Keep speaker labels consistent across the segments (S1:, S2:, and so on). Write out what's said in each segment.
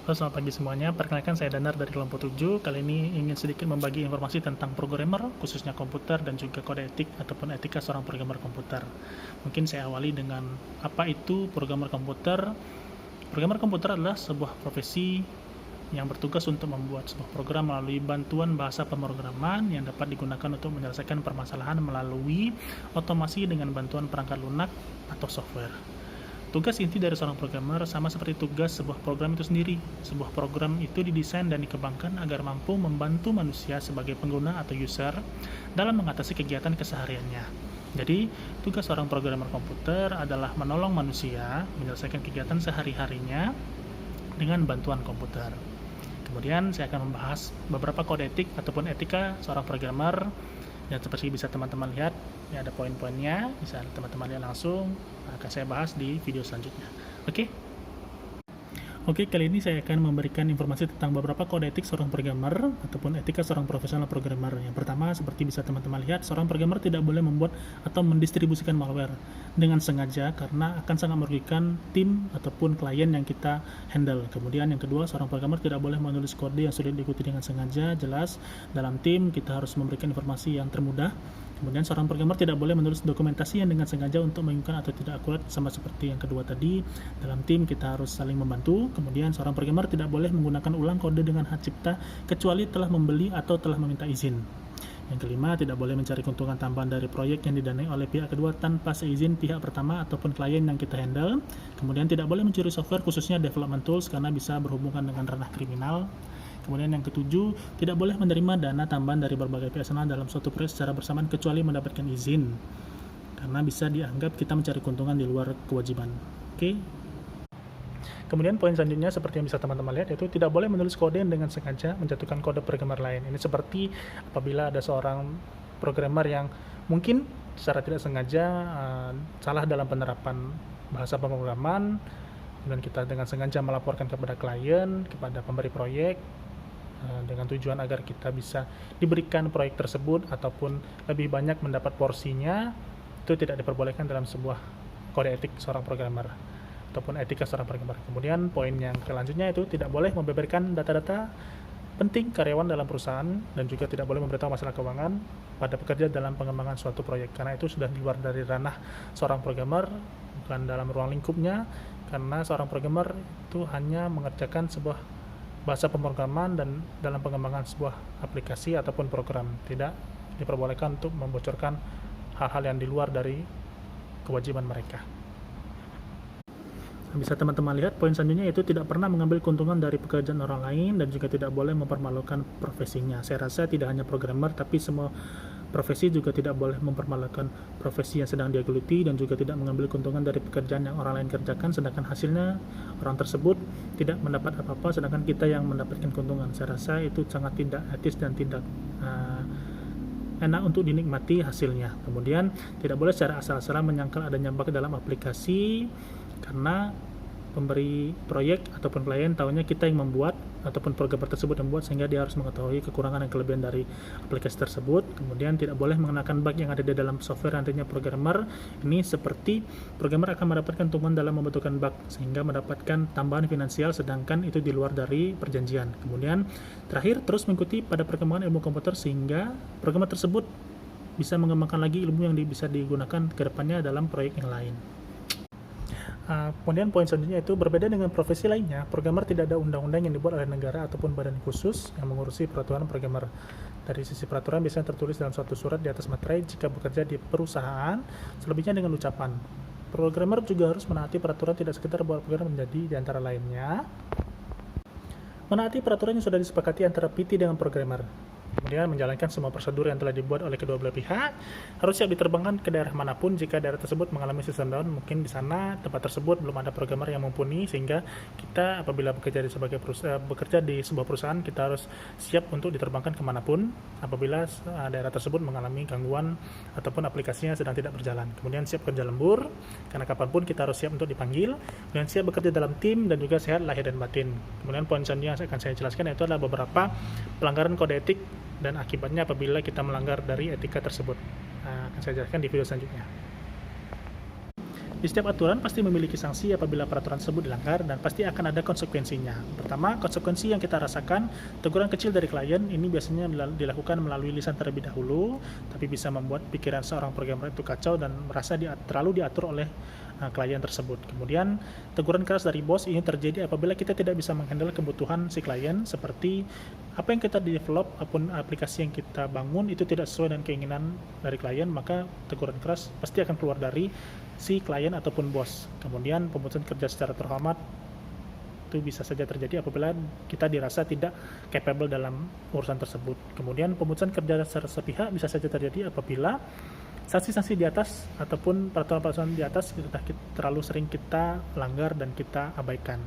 S1: Halo, selamat pagi semuanya. Perkenalkan, saya Danar dari kelompok 7. Kali ini ingin sedikit membagi informasi tentang programmer, khususnya komputer, dan juga kode etik ataupun etika seorang programmer komputer. Mungkin saya awali dengan apa itu programmer komputer. Programmer komputer adalah sebuah profesi yang bertugas untuk membuat sebuah program melalui bantuan bahasa pemrograman yang dapat digunakan untuk menyelesaikan permasalahan melalui otomasi dengan bantuan perangkat lunak atau software. Tugas inti dari seorang programmer sama seperti tugas sebuah program itu sendiri. Sebuah program itu didesain dan dikembangkan agar mampu membantu manusia sebagai pengguna atau user dalam mengatasi kegiatan kesehariannya. Jadi, tugas seorang programmer komputer adalah menolong manusia menyelesaikan kegiatan sehari-harinya dengan bantuan komputer. Kemudian saya akan membahas beberapa kode etik ataupun etika seorang programmer. Dan seperti bisa teman-teman lihat, ini ada poin-poinnya, bisa teman-teman lihat langsung, akan saya bahas di video selanjutnya. Oke, kali ini saya akan memberikan informasi tentang beberapa kode etik seorang programmer ataupun etika seorang profesional programmer. Yang pertama, seperti bisa teman-teman lihat, seorang programmer tidak boleh membuat atau mendistribusikan malware dengan sengaja karena akan sangat merugikan tim ataupun klien yang kita handle. Kemudian yang kedua, seorang programmer tidak boleh menulis kode yang sulit diikuti dengan sengaja. Jelas, dalam tim kita harus memberikan informasi yang termudah. Kemudian seorang programmer tidak boleh menulis dokumentasi yang dengan sengaja untuk membingungkan atau tidak akurat, sama seperti yang kedua tadi. Dalam tim kita harus saling membantu. Kemudian seorang programmer tidak boleh menggunakan ulang kode dengan hak cipta kecuali telah membeli atau telah meminta izin. Yang kelima, tidak boleh mencari keuntungan tambahan dari proyek yang didanai oleh pihak kedua tanpa seizin pihak pertama ataupun klien yang kita handle. Kemudian tidak boleh mencuri software khususnya development tools karena bisa berhubungan dengan ranah kriminal. Kemudian yang ketujuh, tidak boleh menerima dana tambahan dari berbagai pihak eksternal dalam suatu proyek secara bersamaan kecuali mendapatkan izin, karena bisa dianggap kita mencari keuntungan di luar kewajiban. Kemudian poin selanjutnya seperti yang bisa teman-teman lihat, yaitu tidak boleh menulis kode dengan sengaja menjatuhkan kode programmer lain. Ini seperti apabila ada seorang programmer yang mungkin secara tidak sengaja salah dalam penerapan bahasa pemrograman, dan kita dengan sengaja melaporkan kepada klien, kepada pemberi proyek, dengan tujuan agar kita bisa diberikan proyek tersebut ataupun lebih banyak mendapat porsinya, itu tidak diperbolehkan dalam sebuah kode etik seorang programmer ataupun etika seorang programmer. Kemudian poin yang selanjutnya itu tidak boleh membeberkan data-data penting karyawan dalam perusahaan dan juga tidak boleh memberitahu masalah keuangan pada pekerja dalam pengembangan suatu proyek, karena itu sudah di luar dari ranah seorang programmer, bukan dalam ruang lingkupnya, karena seorang programmer itu hanya mengerjakan sebuah bahasa pemrograman dan dalam pengembangan sebuah aplikasi ataupun program. Tidak diperbolehkan untuk membocorkan hal-hal yang di luar dari kewajiban mereka. Bisa teman-teman lihat poin selanjutnya, itu tidak pernah mengambil keuntungan dari pekerjaan orang lain dan juga tidak boleh mempermalukan profesinya. Saya rasa tidak hanya programmer, tapi semua profesi juga tidak boleh mempermalukan profesi yang sedang dia geluti dan juga tidak mengambil keuntungan dari pekerjaan yang orang lain kerjakan, sedangkan hasilnya orang tersebut tidak mendapat apa-apa, sedangkan kita yang mendapatkan keuntungan. Saya rasa itu sangat tidak etis dan tidak enak untuk dinikmati hasilnya. Kemudian tidak boleh secara asal-asalan menyangkal adanya bug dalam aplikasi, karena pemberi proyek ataupun klien tahunya kita yang membuat ataupun programmer tersebut yang membuat, sehingga dia harus mengetahui kekurangan dan kelebihan dari aplikasi tersebut. Kemudian tidak boleh mengenakan bug yang ada di dalam software nantinya programmer. Ini seperti programmer akan mendapatkan keuntungan dalam membutuhkan bug sehingga mendapatkan tambahan finansial, sedangkan itu di luar dari perjanjian. Kemudian terakhir, terus mengikuti pada perkembangan ilmu komputer sehingga programmer tersebut bisa mengembangkan lagi ilmu yang bisa digunakan ke depannya dalam proyek yang lain. Kemudian poin selanjutnya itu berbeda dengan profesi lainnya, programmer tidak ada undang-undang yang dibuat oleh negara ataupun badan khusus yang mengurusi peraturan programmer. Dari sisi peraturan biasanya tertulis dalam suatu surat di atas materai jika bekerja di perusahaan, selebihnya dengan ucapan. Programmer juga harus menaati peraturan, tidak sekedar buat program menjadi di antara lainnya menaati peraturan yang sudah disepakati antara PT dengan programmer. Kemudian menjalankan semua prosedur yang telah dibuat oleh kedua belah pihak, harus siap diterbangkan ke daerah manapun jika daerah tersebut mengalami system down. Mungkin di sana tempat tersebut belum ada programmer yang mumpuni, sehingga kita apabila bekerja di sebuah perusahaan, kita harus siap untuk diterbangkan kemanapun apabila daerah tersebut mengalami gangguan ataupun aplikasinya sedang tidak berjalan. Kemudian siap kerja lembur, karena kapanpun kita harus siap untuk dipanggil. Kemudian siap bekerja dalam tim dan juga sehat lahir dan batin. Kemudian poin selanjutnya yang akan saya jelaskan yaitu adalah beberapa pelanggaran kode etik dan akibatnya apabila kita melanggar dari etika tersebut. Akan saya jelaskan di video selanjutnya. Di setiap aturan pasti memiliki sanksi apabila peraturan tersebut dilanggar dan pasti akan ada konsekuensinya. Pertama, konsekuensi yang kita rasakan, teguran kecil dari klien ini biasanya dilakukan melalui lisan terlebih dahulu, tapi bisa membuat pikiran seorang programmer itu kacau dan merasa terlalu diatur oleh klien tersebut. Kemudian, teguran keras dari bos ini terjadi apabila kita tidak bisa menghandle kebutuhan si klien, seperti apa yang kita develop ataupun aplikasi yang kita bangun itu tidak sesuai dengan keinginan dari klien, maka teguran keras pasti akan keluar dari si klien ataupun bos. Kemudian, pemutusan kerja secara terhormat itu bisa saja terjadi apabila kita dirasa tidak capable dalam urusan tersebut. Kemudian, pemutusan kerja secara sepihak bisa saja terjadi apabila sanksi-sanksi di atas ataupun peraturan-peraturan di atas terlalu sering kita langgar dan kita abaikan.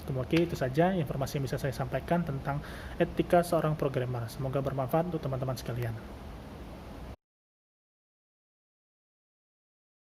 S1: Oke, itu saja informasi yang bisa saya sampaikan tentang etika seorang programmer. Semoga bermanfaat untuk teman-teman sekalian.